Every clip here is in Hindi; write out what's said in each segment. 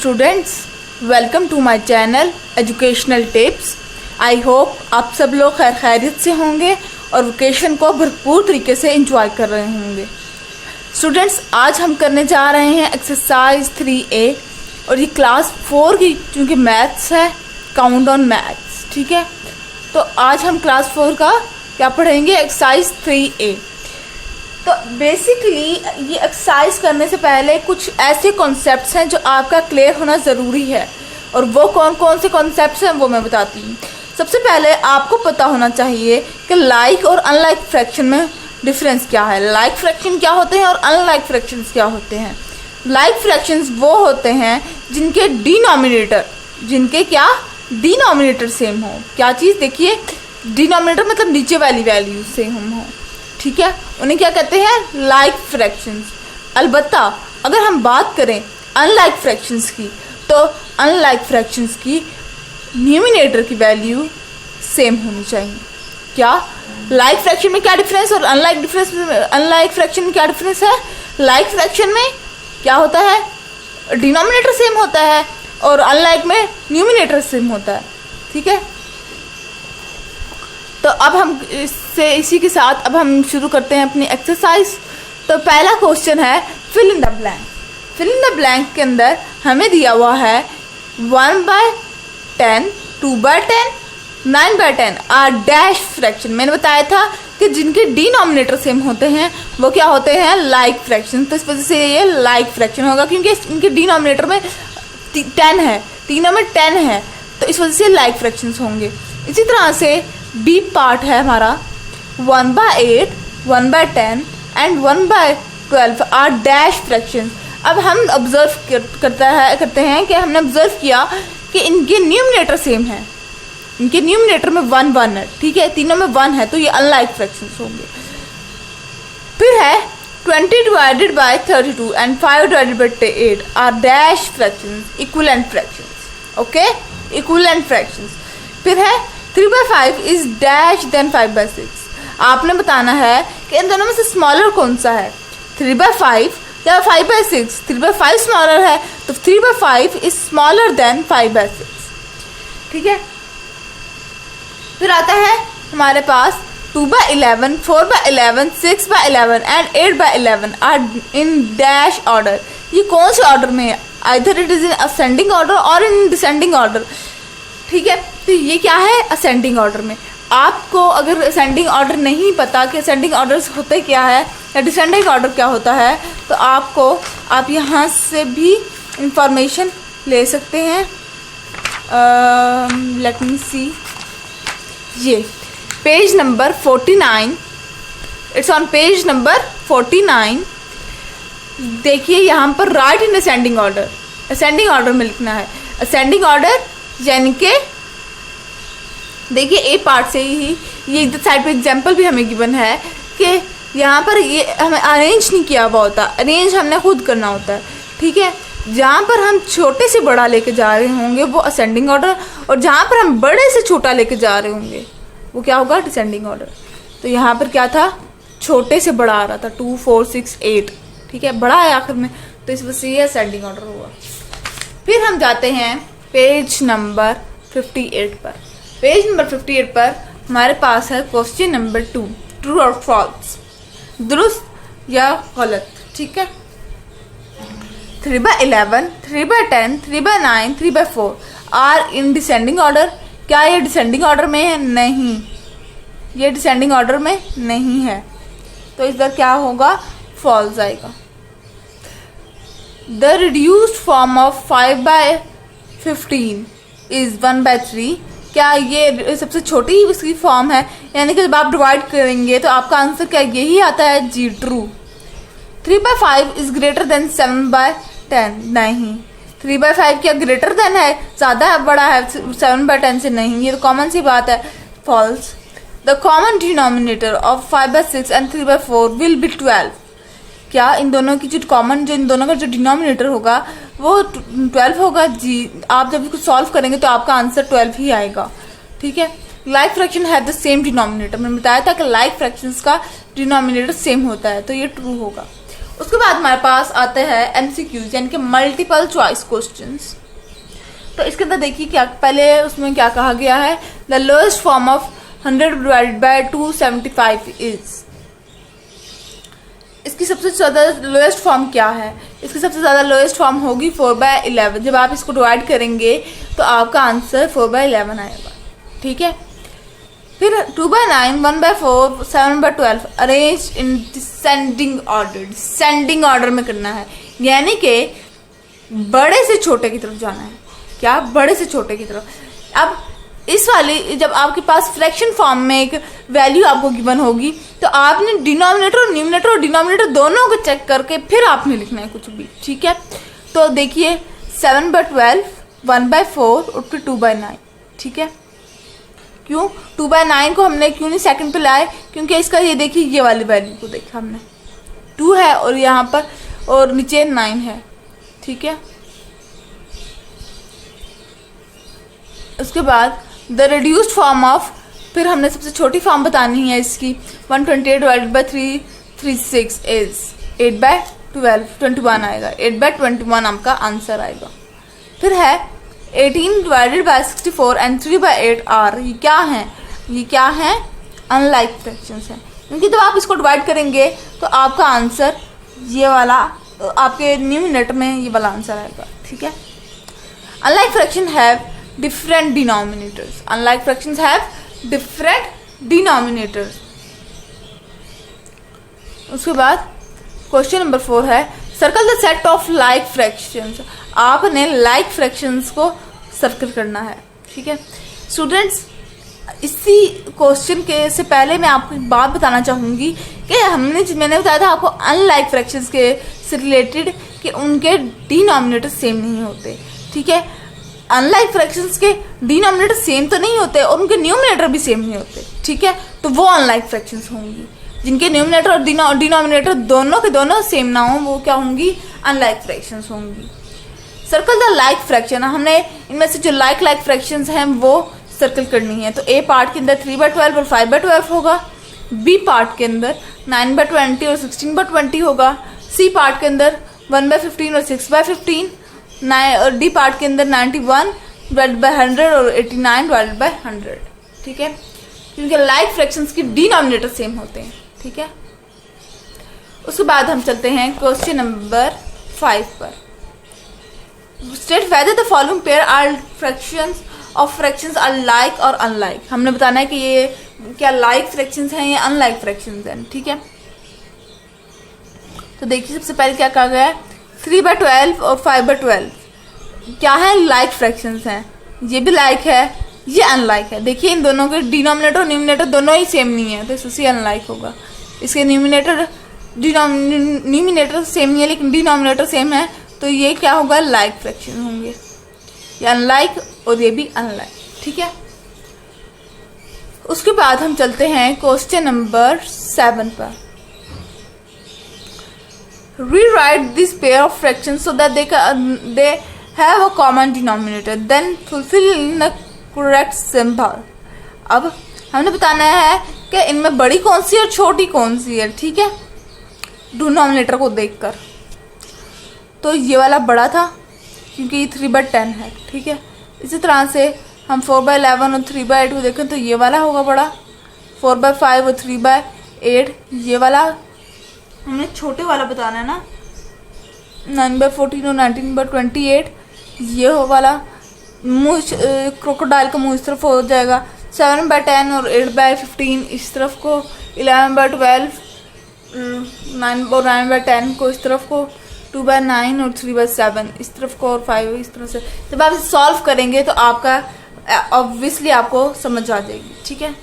Students, welcome to my channel educational tips. I hope आप सब लोग खैरियत से होंगे और वेकेशन को भरपूर तरीके से एंजॉय कर रहे होंगे। स्टूडेंट्स, आज हम करने जा रहे हैं एक्सरसाइज 3A और ये क्लास 4 की क्योंकि मैथ्स है, काउंट ऑन मैथ्स। ठीक है, तो आज हम क्लास 4 का क्या पढ़ेंगे, एक्सरसाइज 3A। तो बेसिकली ये एक्सरसाइज करने से पहले कुछ ऐसे कॉन्सेप्ट्स हैं जो आपका क्लियर होना ज़रूरी है, और वो कौन कौन से कॉन्सेप्ट्स हैं वो मैं बताती हूँ। सबसे पहले आपको पता होना चाहिए कि लाइक और अनलाइक फ्रैक्शन में डिफरेंस क्या है। लाइक फ्रैक्शन क्या होते हैं और अनलाइक फ्रैक्शंस क्या होते हैं। लाइक फ्रैक्शंस वो होते हैं जिनके डिनोमिनेटर सेम हो। क्या चीज़, देखिए, डिनोमिनेटर मतलब नीचे वाली वैल्यू सेम हो। ठीक है, उन्हें क्या कहते हैं, लाइक फ्रैक्शंस। अलबत्ता अगर हम बात करें अनलाइक फ्रैक्शंस की, तो अनलाइक फ्रैक्शंस की न्यूमिनेटर की वैल्यू सेम होनी चाहिए। क्या लाइक फ्रैक्शन में क्या डिफरेंस और अनलाइक फ्रैक्शन में क्या डिफरेंस है। लाइक फ्रैक्शन में क्या होता है, डिनोमिनेटर सेम होता है, और अनलाइक में न्यूमिनेटर सेम होता है। ठीक है, तो अब हम इसी के साथ अब हम शुरू करते हैं अपनी एक्सरसाइज। तो पहला क्वेश्चन है fill in the blank. Fill in the blank के अंदर हमें दिया हुआ है 1/10, 2/10, 9/10 आर डैश फ्रैक्शन। मैंने बताया था कि जिनके डिनोमिनेटर सेम होते हैं वो क्या होते हैं, लाइक फ्रैक्शन। तो इस वजह से ये लाइक फ्रैक्शन होगा क्योंकि इनके डिनोमिनेटर में 10 है, तीनों में 10 है, तो इस वजह से लाइक फ्रैक्शंस होंगे। इसी तरह से बी पार्ट है हमारा 1/8, 1/10 एंड 1/12 आर डैश फ्रैक्शन। अब हम ऑब्जर्व करते हैं कि हमने ऑब्जर्व किया कि इनके न्यूमिनेटर सेम है, इनके न्यूमिनेटर में 1 है। ठीक है, तीनों में 1 है, तो ये अनलाइक फ्रैक्शंस होंगे। फिर है 20/32 and 5/8 are dash fractions, equivalent fractions. Okay, equivalent fractions. फिर है 3/5 इज डैश देन 5/6। आपने बताना है कि इन दोनों में से स्मॉलर कौन सा है, 3/5 या 5/6। 3/5 स्मॉलर है, तो 3/5 इज स्मॉलर देन 5/6। ठीक है, फिर आता है हमारे पास 2/11, 4/11, 6/11 and 8/11 are in dash order. ये कौन से ऑर्डर में है, either it is in ascending order और इन डिसेंडिंग ऑर्डर। ठीक है, तो ये क्या है, असेंडिंग ऑर्डर में। आपको अगर असेंडिंग ऑर्डर नहीं पता कि असेंडिंग ऑर्डर होते क्या है या डिसेंडिंग ऑर्डर क्या होता है, तो आप यहाँ से भी इंफॉर्मेशन ले सकते हैं। लेट मी सी, ये page number 49, it's on page number 49। देखिए यहाँ पर राइट इन असेंडिंग ऑर्डर, असेंडिंग ऑर्डर में लिखना है। असेंडिंग ऑर्डर यानी कि देखिए ए पार्ट से ही ये इधर साइड पे एग्जांपल भी हमें गिवन है कि यहाँ पर ये हमें अरेंज नहीं किया हुआ होता, अरेंज हमने खुद करना होता है। ठीक है, जहाँ पर हम छोटे से बड़ा लेके जा रहे होंगे वो असेंडिंग ऑर्डर, और जहाँ पर हम बड़े से छोटा लेके जा रहे होंगे वो क्या होगा, डिसेंडिंग ऑर्डर। तो यहाँ पर क्या था, छोटे से बड़ा आ रहा था 2, 4, 6, 8। ठीक है, बड़ा है आखिर में, तो इस वजह से ये असेंडिंग ऑर्डर हुआ। फिर हम जाते हैं पेज नंबर 58 पर। पेज नंबर 58 पर हमारे पास है क्वेश्चन नंबर 2, ट्रू और फॉल्स, दुरुस्त या गलत। ठीक है, 3/11, 3/10, 3/9, 3/4 आर इन डिसेंडिंग ऑर्डर। क्या ये डिसेंडिंग ऑर्डर में है, नहीं, ये डिसेंडिंग ऑर्डर में नहीं है, तो इस बार क्या होगा, फॉल्स आएगा। The reduced form of 5/15 is 1/3। क्या ये सबसे छोटी उसकी फॉर्म है, यानी कि जब आप डिवाइड करेंगे तो आपका आंसर क्या यही आता है, जी, ट्रू। 3/5 इज ग्रेटर देन 7/10, नहीं, 3/5 क्या ग्रेटर देन है, ज़्यादा बड़ा है 7/10 से, नहीं, ये तो कॉमन सी बात है, false. The common denominator of 5/6 and 3/4 will be 12। क्या इन दोनों की इन दोनों का जो डिनोमिनेटर होगा वो 12 होगा, जी। आप जब इसको सॉल्व करेंगे तो आपका आंसर 12 ही आएगा। ठीक है, लाइक फ्रैक्शन है द सेम डिनोमिनेटर। मैंने बताया था कि लाइक फ्रैक्शंस का डिनोमिनेटर सेम होता है, तो ये ट्रू होगा। उसके बाद हमारे पास आते हैं MCQs यानी कि मल्टीपल चॉइस क्वेश्चंस। तो इसके अंदर देखिए क्या पहले उसमें क्या कहा गया है, the lowest form of 100 divided by 275 is. इसकी सबसे ज़्यादा लोएस्ट फॉर्म क्या है, इसकी सबसे ज़्यादा लोएस्ट फॉर्म होगी 4/11। जब आप इसको डिवाइड करेंगे तो आपका आंसर 4/11 आएगा, ठीक है। फिर 2/9, 1/4, 7/12 arrange in descending order. Descending order में करना है यानी कि बड़े से छोटे की तरफ जाना है। क्या, बड़े से छोटे की तरफ। अब इस वाली जब आपके पास फ्रैक्शन फॉर्म में एक वैल्यू आपको गिवन होगी तो आपने डिनोमिनेटर और न्यूमिनेटर और डिनोमिनेटर दोनों को चेक करके फिर आपने लिखना है कुछ भी, ठीक है। तो देखिए 7/12, 1/4 और फिर 2/9, ठीक है। क्यों 2/9 को हमने क्यों नहीं सेकंड पे लाए, क्योंकि इसका ये देखिए ये वाली वैल्यू को देखा हमने 2 है और यहाँ पर और नीचे 9 है, ठीक है। उसके बाद द रिड्यूस्ड फॉर्म ऑफ, फिर हमने सबसे छोटी फॉर्म बतानी है इसकी, 128 डिवाइडेड बाई 336 इज 8/12, 21 आएगा। 8/21 आपका आंसर आएगा। फिर है 18 डिवाइडेड बाई 64 एंड 3/8 आर। ये क्या है, अनलाइक फ्रैक्शंस हैं, क्योंकि जब आप इसको डिवाइड करेंगे तो आपका आंसर ये वाला, आपके न्यूमिनेटर में ये वाला आंसर आएगा, ठीक है। Unlike fraction have different denominators. Unlike fractions have different denominators. उसके बाद क्वेश्चन नंबर 4 है circle the set of like fractions. आपने लाइक फ्रैक्शंस को सर्कल करना है, ठीक है। स्टूडेंट्स, इसी क्वेश्चन के से पहले मैं आपको एक बात बताना चाहूँगी कि मैंने बताया था आपको अनलाइक फ्रैक्शंस के से रिलेटेड कि उनके डिनोमिनेटर सेम नहीं होते, ठीक है। अनलाइक फ्रैक्शंस के डिनोमिनेटर सेम तो नहीं होते और उनके न्यूमिनेटर भी सेम नहीं होते, ठीक है। तो वो अनलाइक फ्रैक्शंस होंगी। जिनके न्यूमिनेटर और डिनोमिनेटर दोनों के दोनों सेम ना हो वो क्या होंगी, अनलाइक फ्रैक्शंस होंगी। सर्कल द लाइक फ्रैक्शन, हमने इनमें से जो लाइक फ्रैक्शंस हैं वो सर्कल करनी है। तो ए पार्ट के अंदर 3/12 और 5/12 होगा, बी पार्ट के अंदर 9/20 और 16/20 होगा, सी पार्ट के अंदर 1/15 और 6/15, और डी पार्ट के अंदर 91 डिवाइडेड बाय 100 और 89 डिवाइडेड बाय 100, ठीक है। क्योंकि लाइक फ्रैक्शंस की डिनोमिनेटर सेम होते हैं, ठीक है। उसके बाद हम चलते हैं क्वेश्चन नंबर 5 पर। State whether the following pair are fractions of fractions are like और अनलाइक। हमने बताना है कि ये क्या लाइक फ्रैक्शंस हैं या अनलाइक फ्रैक्शंस हैं, ठीक है। तो देखिए सबसे पहले क्या कहा गया है, 3/12 और 5/12 क्या है, लाइक फ्रैक्शंस हैं। ये भी लाइक है, ये अनलाइक है। देखिए इन दोनों के डिनोमिनेटर और न्यूमिनेटर दोनों ही सेम नहीं है तो इससे अनलाइक होगा। इसके न्यूमिनेटर सेम नहीं है लेकिन डिनोमिनेटर सेम है तो ये क्या होगा, लाइक फ्रैक्शन होंगे। ये अनलाइक और ये भी अनलाइक, ठीक है। उसके बाद हम चलते हैं क्वेश्चन नंबर 7 पर। Rewrite this pair of fractions so that they have a common denominator. Then fulfill in the correct symbol. अब हमने बताना है कि इनमें बड़ी कौन सी और छोटी कौन सी है, ठीक है, डिनोमिनेटर को देखकर। तो ये वाला बड़ा था क्योंकि ये 3/10 है, ठीक है। इसी तरह से हम 4/11 और 3/8 को देखें तो ये वाला होगा बड़ा, 4/5 और 3/8 ये वाला हमें छोटे वाला बताना है ना, 9/14 और 19/28 ये हो वाला मुँह, क्रोकोडाइल का मुँह इस तरफ हो जाएगा, 7/10 और 8/15 इस तरफ को, 11/12 9 और 9/10 को इस तरफ को, 2/9 और 3/7 इस तरफ को और 5 इस तरफ से। जब आप इसे सॉल्व करेंगे तो आपका ऑब्वियसली आपको समझ आ जाएगी, ठीक है।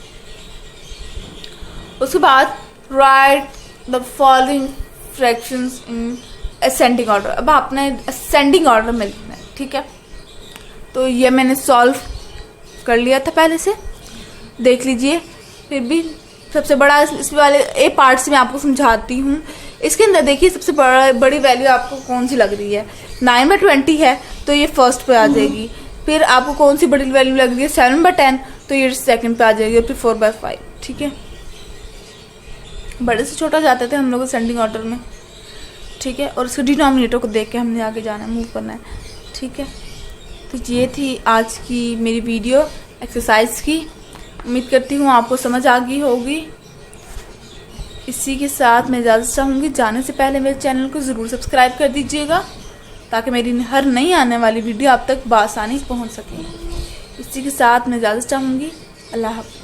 उसके बाद right the following fractions in ascending order. अब आपने असेंडिंग ऑर्डर में लिखना है, ठीक है। तो ये मैंने सॉल्व कर लिया था पहले से, देख लीजिए। फिर भी सबसे बड़ा इस वाले ए पार्ट से मैं आपको समझाती हूँ। इसके अंदर देखिए सबसे बड़ी वैल्यू आपको कौन सी लग रही है, 9/20 है तो ये फर्स्ट पे आ जाएगी। फिर आपको कौन सी बड़ी वैल्यू लग रही है, 7/10 तो ये सेकंड पे आ जाएगी। और फिर 4/5, ठीक है। बड़े से छोटा जाते थे हम लोग असेंडिंग ऑर्डर में। ठीक है, और उसके डिनोमिनेटर को देख के हमने आगे जाना है, मूव करना है, ठीक है। तो ये थी आज की मेरी वीडियो एक्सरसाइज की। उम्मीद करती हूँ आपको समझ आ गई होगी। इसी के साथ मैं इजाज़त चाहूँगी। जाने से पहले मेरे चैनल को ज़रूर सब्सक्राइब कर दीजिएगा ताकि मेरी हर नई आने वाली वीडियो आप तक बआसानी पहुँच सके। इसी के साथ मैं इजाज़त चाहूँगी। अल्लाह हाफ़िज़।